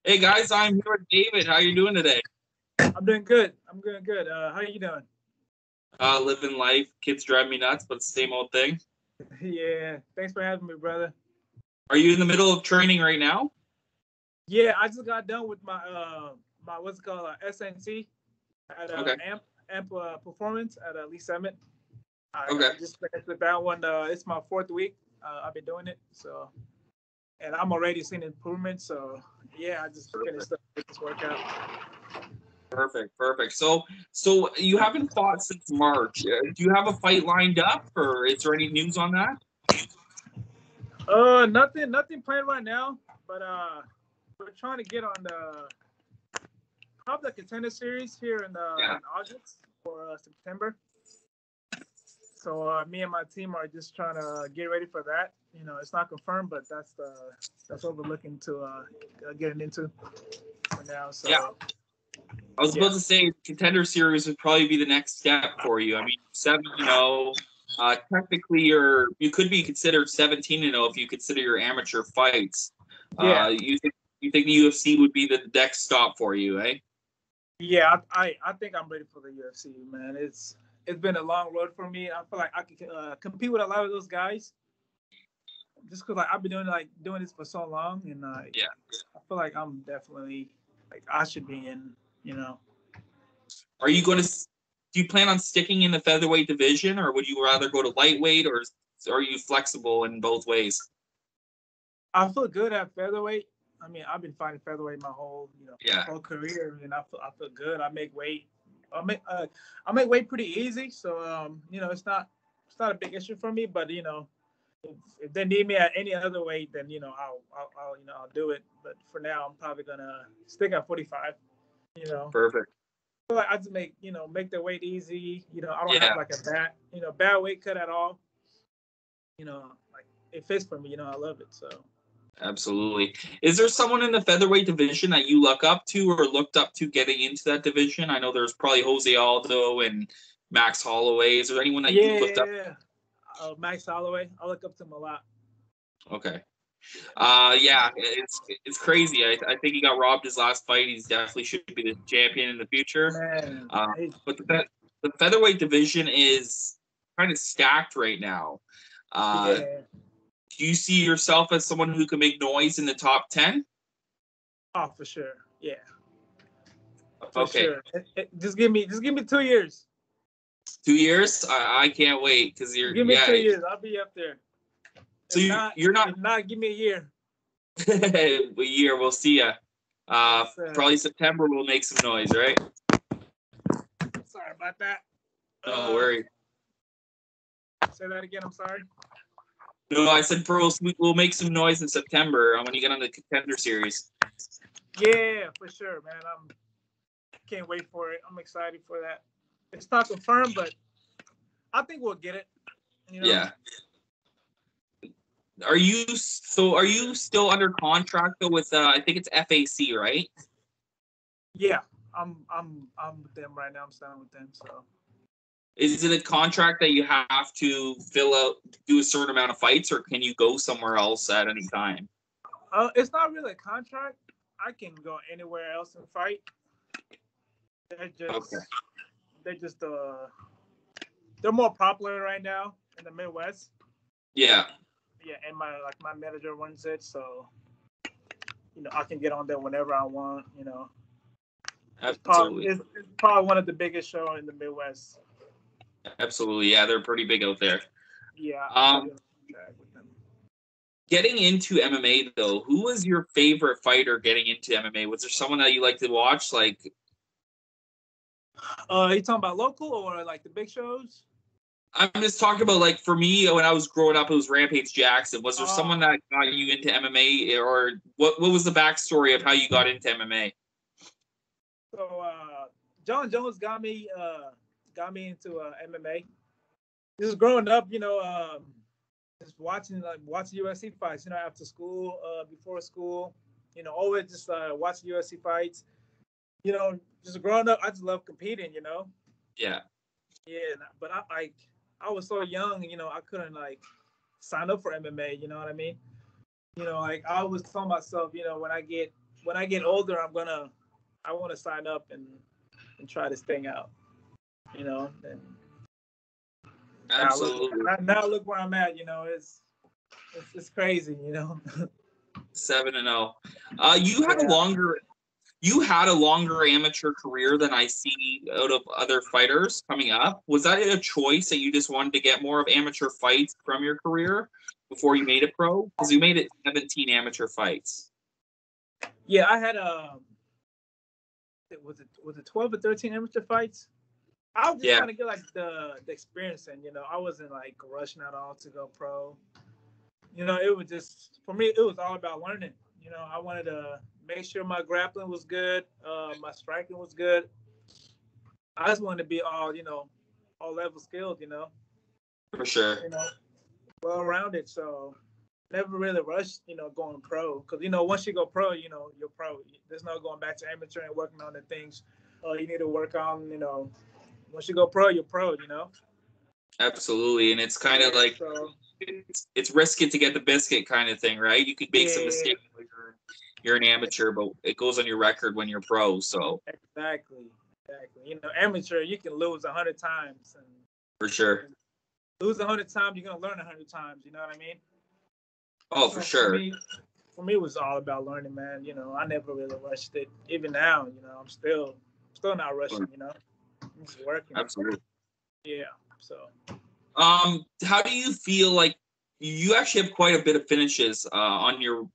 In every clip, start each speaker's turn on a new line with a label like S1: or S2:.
S1: Hey guys, I'm here with David. How you doing today?
S2: I'm doing good. I'm doing good. How you doing?
S1: Living life. Kids drive me nuts, but same old thing.
S2: Yeah. Thanks for having me, brother.
S1: Are you in the middle of training right now?
S2: Yeah, I just got done with my what's it called SNC at
S1: Okay.
S2: Amp Performance at Lee Summit.
S1: Okay.
S2: I just finished with that one. It's my fourth week. I've been doing it, so and I'm already seeing improvement. So yeah, I just finished
S1: Perfect.
S2: up with this workout.
S1: Perfect. So you haven't fought since March. Do you have a fight lined up, or is there any news on that?
S2: Nothing planned right now, but we're trying to get on the probably the contender series here
S1: Yeah.
S2: in August or September. So me and my team are just trying to get ready for that. You know, it's not confirmed, but that's what we're looking to getting into for now.
S1: Yeah.
S2: So
S1: I was
S2: yeah,
S1: about to say contender series would probably be the next step for you. I mean, 7-0. Technically, you could be considered 17-0 if you consider your amateur fights.
S2: yeah,
S1: You think the UFC would be the next stop for you, eh?
S2: yeah. I think I'm ready for the UFC, man. It's been a long road for me. I feel like I can compete with a lot of those guys just because like I've been doing this for so long, and
S1: Yeah.
S2: I feel like I'm definitely like I should be in. You know,
S1: Are you going to? Do you plan on sticking in the featherweight division, or would you rather go to lightweight, or are you flexible in both ways?
S2: I feel good at featherweight. I mean, I've been fighting featherweight my
S1: Yeah.
S2: whole career, and I feel good. I make weight pretty easy, so it's not a big issue for me. But if they need me at any other weight, then I'll do it. But for now, I'm probably gonna stick at 45. You know,
S1: Perfect.
S2: I feel like I just make the weight easy. I don't have
S1: Yeah.
S2: like a bad weight cut at all. Like it fits for me. I love it. So.
S1: Absolutely. Is there someone in the featherweight division that you look up to or looked up to getting into that division? I know there's probably Jose Aldo and Max Holloway. Is there anyone that you
S2: Yeah,
S1: looked
S2: yeah,
S1: up?
S2: yeah. Max Holloway. I look up to him a lot.
S1: Okay. Yeah, it's crazy. I think he got robbed his last fight. He's definitely should be the champion in the future.
S2: Man,
S1: But the featherweight division is kind of stacked right now. Uh,
S2: yeah.
S1: do you see yourself as someone who can make noise in the top 10?
S2: Oh, for sure. Yeah, for
S1: Okay,
S2: sure. Just give me 2 years.
S1: 2 years. I can't wait because you're
S2: Give me
S1: yeah.
S2: 2 years. I'll be up there.
S1: So
S2: If not,
S1: you're not
S2: give me a year.
S1: a year. We'll see ya.
S2: Yes,
S1: Probably September we'll make some noise, right?
S2: sorry about that.
S1: No
S2: Uh,
S1: worries.
S2: say that again. I'm sorry.
S1: No, I said we'll make some noise in September when you get on the contender series.
S2: Yeah, for sure, man. Can't wait for it. I'm excited for that. It's not confirmed, but I think we'll get it. You know.
S1: Yeah. Are you still under contract though with I think it's FAC, right?
S2: Yeah, I'm with them right now. I'm signed with them. So.
S1: Is it a contract that you have to fill out, do a certain amount of fights, or can you go somewhere else at any time?
S2: It's not really a contract. I can go anywhere else and fight. They're
S1: Okay.
S2: just they're just they're more popular right now in the Midwest.
S1: Yeah,
S2: Yeah, and my manager runs it, so I can get on there whenever I want.
S1: absolutely.
S2: It's probably one of the biggest show in the Midwest.
S1: Absolutely. Yeah, they're pretty big out there.
S2: Yeah, I'll
S1: Um,
S2: be on track with them.
S1: Getting into MMA though, who was your favorite fighter getting into MMA? Was there someone that you like to watch? Like,
S2: You talking about local or like the big shows?
S1: I'm just talking about like for me when I was growing up, it was Rampage Jackson. Was there someone
S2: Uh,
S1: that got you into MMA, or what was the backstory of how you got into MMA?
S2: so John Jones got me into MMA. Just growing up, just watching UFC fights. After school, before school, always just watching UFC fights. Just growing up, I just love competing.
S1: Yeah,
S2: Yeah, but I was so young. I couldn't sign up for MMA. You know what I mean? Like I always told myself, when I get when I get older, I want to sign up and try this thing out. You know, and
S1: Absolutely.
S2: now look where I'm at. You know, it's crazy. You know.
S1: 7-0.
S2: Yeah.
S1: You had a longer amateur career than I see out of other fighters coming up. Was that a choice that you just wanted to get more of amateur fights from your career before you made it pro? Because you made it 17 amateur fights.
S2: Yeah, I had was it 12 or 13 amateur fights? I was just trying to get like the experience, and you know, I wasn't like rushing at all to go pro. You know, it was just for me. It was all about learning. You know, I wanted to make sure my grappling was good, my striking was good. I just wanted to be all all level skilled.
S1: For sure.
S2: You know, well rounded. So never really rushed. Going pro because once you go pro, you're pro. There's no going back to amateur and working on the things you need to work on. Once you go pro, you're pro.
S1: Absolutely, and it's kind of like it's risk it to get the biscuit kind of thing, right? You could make some mistakes when you're an amateur, but it goes on your record when you're pro. So
S2: exactly. Amateur, you can lose 100 times. And
S1: for sure.
S2: Lose 100 times, you're gonna learn 100 times. You know what I mean?
S1: Oh, for sure.
S2: For me, it was all about learning, man. I never really rushed it. Even now, I'm still not rushing. I'm just working.
S1: Absolutely.
S2: Yeah. So.
S1: How do you feel like you actually have quite a bit of finishes on your?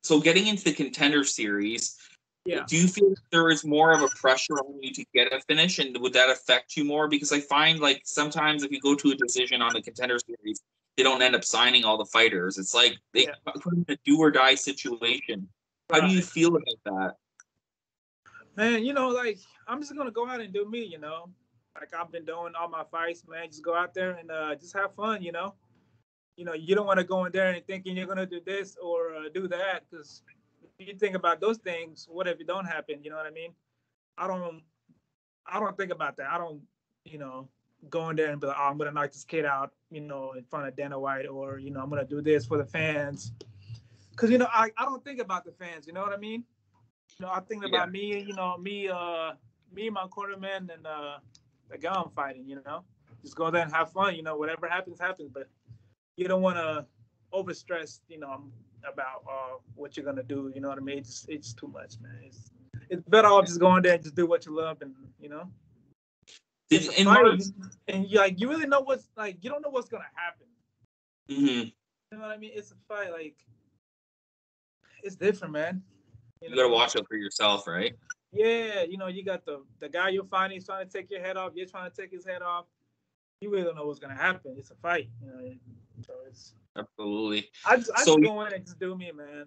S1: So getting into the Contender Series, do you feel there is more of a pressure on you to get a finish, and would that affect you more? Because I find like sometimes if you go to a decision on the Contender Series, they don't end up signing all the fighters. It's like they put in a do or die situation. How do you feel about that?
S2: Man, like I'm just gonna go out and do me. Like I've been doing all my fights, man. Just go out there and just have fun. You don't want to go in there and thinking you're gonna do this or do that, because if you think about those things, what if it don't happen? You know what I mean? I don't think about that. I don't, go in there and be like, oh, I'm gonna knock this kid out, in front of Dana White, or I'm gonna do this for the fans, because I don't think about the fans. You know what I mean? I think about me, me and my cornerman and the guy I'm fighting. Just go there and have fun. Whatever happens, happens. But you don't want to overstress, about what you're gonna do. You know what I mean? It's too much, man. It's better off just going there and just do what you love, and it's a fight, and you really know what's you don't know what's gonna happen.
S1: Mm-hmm.
S2: You know what I mean? It's a fight, it's different, man.
S1: You gotta watch out for yourself, right?
S2: Yeah, you got the guy you're fighting is trying to take your head off. You're trying to take his head off. You really don't know what's gonna happen. It's a fight, So it's
S1: absolutely.
S2: I just go in and just do me, man.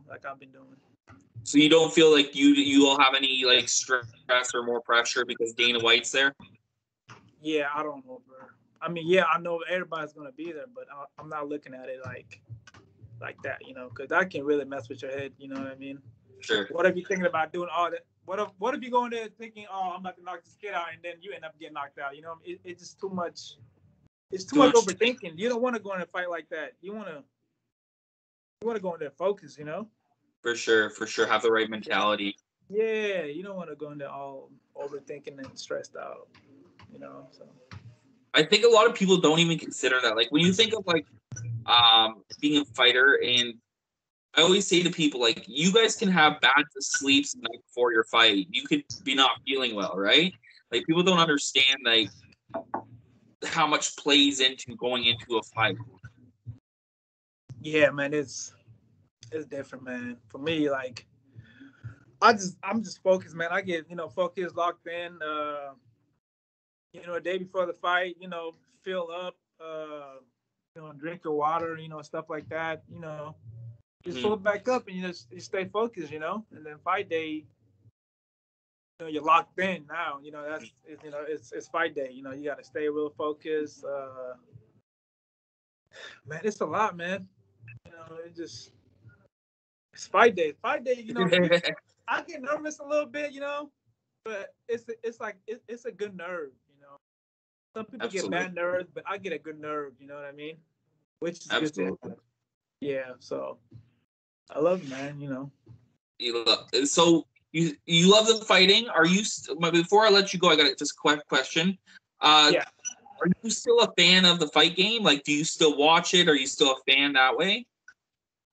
S2: Like I've been doing.
S1: So you don't feel like you will have any stress or more pressure because Dana White's there?
S2: Yeah, I don't know, bro. I mean, yeah, I know everybody's gonna be there, but I'm not looking at it like that, because that can really mess with your head. You know what I mean?
S1: Sure.
S2: What if you're thinking about doing all that? What if you go in there thinking, oh, I'm about to knock this kid out, and then you end up getting knocked out? It's just too much. It's too much overthinking. You don't want to go in a fight like that. You want to go in there focused.
S1: For sure. Have the right mentality.
S2: Yeah, you don't want to go in there all overthinking and stressed out. So.
S1: I think a lot of people don't even consider that. Like when you think of being a fighter, and I always say to people, you guys can have bad sleeps the night before your fight. You could be not feeling well, right? Like people don't understand how much plays into going into a fight.
S2: Yeah, man, it's different, man. For me, I'm just focused, man. I get focused, locked in. A day before the fight, fill up, drink your water, stuff like that. Just fill it back up, and you stay focused, and then fight day, you're locked in now. It's fight day. You got to stay real focused. Man, it's a lot, man. It's fight day. Fight day, I get nervous a little bit, but it's a good nerve, Some people get bad nerves, but I get a good nerve, you know what I mean? Which is good. Yeah, so I love it, man,
S1: So you love the fighting. Are you? Before I let you go, I got just a quick question.
S2: Yeah.
S1: Are you still a fan of the fight game? Like, do you still watch it? Are you still a fan that way?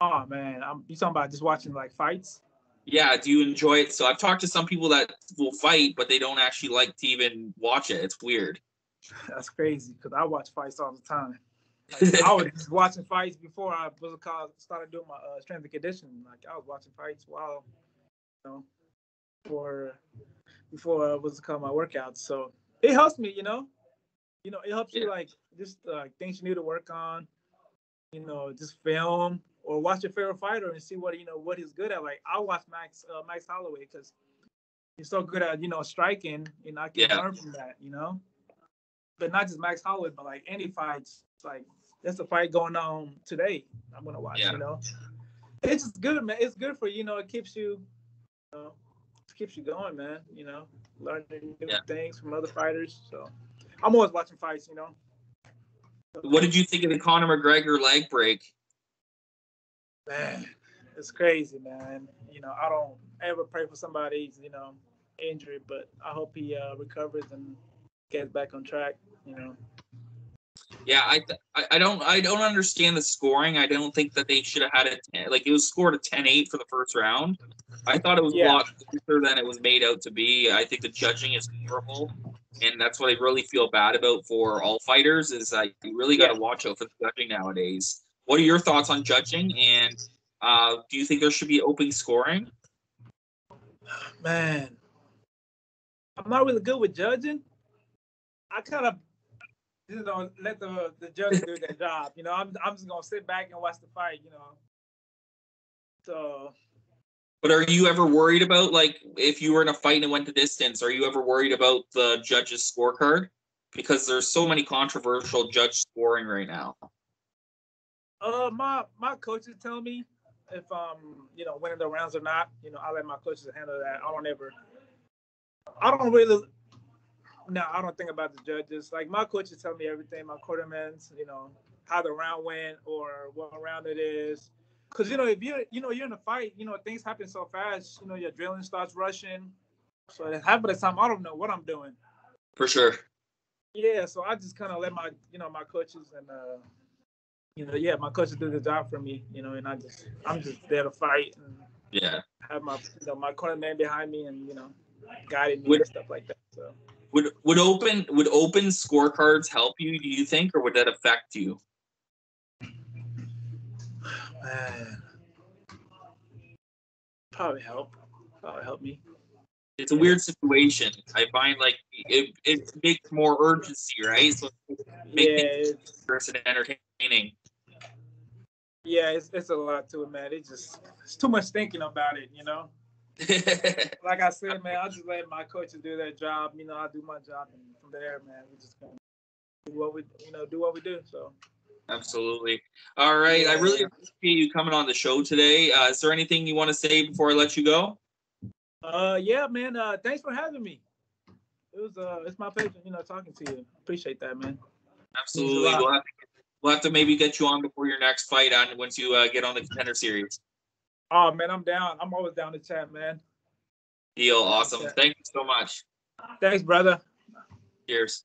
S2: Oh man, you talking about just watching like fights?
S1: Yeah. Do you enjoy it? So I've talked to some people that will fight, but they don't actually like to even watch it. It's weird.
S2: That's crazy because I watch fights all the time. Like, I was just watching fights before I started doing my strength and conditioning. Like I was watching fights while, you know, before what's it called, my workouts. So it helps me, it helps you like just things you need to work on. Just film or watch your favorite fighter and see what he's good at. Like I watch Max Holloway because he's so good at striking, and I can learn from that. But not just Max Holloway, but like any fights. Like there's a fight going on today. I'm gonna watch. It's just good, man. It's good for it keeps you, going, man. Learning new things from other fighters. So I'm always watching fights.
S1: What did you think of the Conor McGregor leg break?
S2: Man, it's crazy, man. I don't ever pray for somebody's, injury, but I hope he recovers and gets back on track.
S1: Yeah, I don't understand the scoring. I don't think that they should have had it. Like it was scored a 10-8 for the first round. I thought it was a lot closer than it was made out to be. I think the judging is horrible, and that's what I really feel bad about for all fighters. Is that you really got to watch out for the judging nowadays. What are your thoughts on judging? And do you think there should be open scoring?
S2: Man, I'm not really good with judging. I kind of let the judge do their job. I'm just gonna sit back and watch the fight. So.
S1: But are you ever worried about, like, if you were in a fight and it went to distance, are you ever worried about the judge's scorecard? Because there's so many controversial judge scoring right now.
S2: My coaches tell me if winning the rounds or not. I let my coaches handle that. I don't think about the judges. Like my coaches tell me everything. My quartermans, how the round went or what round it is. Because if you're in a fight, things happen so fast. Your adrenaline starts rushing. So half of the time, I don't know what I'm doing.
S1: For sure.
S2: Yeah, so I just kind of let my my coaches and my coaches do the job for me. And I'm just there to fight and have my my cornerman behind me and guiding me and stuff like that. So.
S1: Would open scorecards help you, do you think, or would that affect you?
S2: Man. Probably help me.
S1: It's a weird situation. I find like it makes more urgency, right? So it's entertaining.
S2: Yeah, it's a lot to it, man. It's too much thinking about it, Like I said, man, I just let my coaches do their job. I do my job, and from there, man, we just gonna do what we do. So.
S1: Absolutely. All right. Yeah. I really appreciate you coming on the show today. Is there anything you want to say before I let you go?
S2: Yeah, man. Thanks for having me. It's my pleasure, talking to you. Appreciate that, man.
S1: Absolutely. We'll have to maybe get you on before your next fight on once you get on the Contender Series.
S2: Oh man, I'm down. I'm always down to chat, man.
S1: Deal. Awesome. Thank you so much.
S2: Thanks, brother.
S1: Cheers.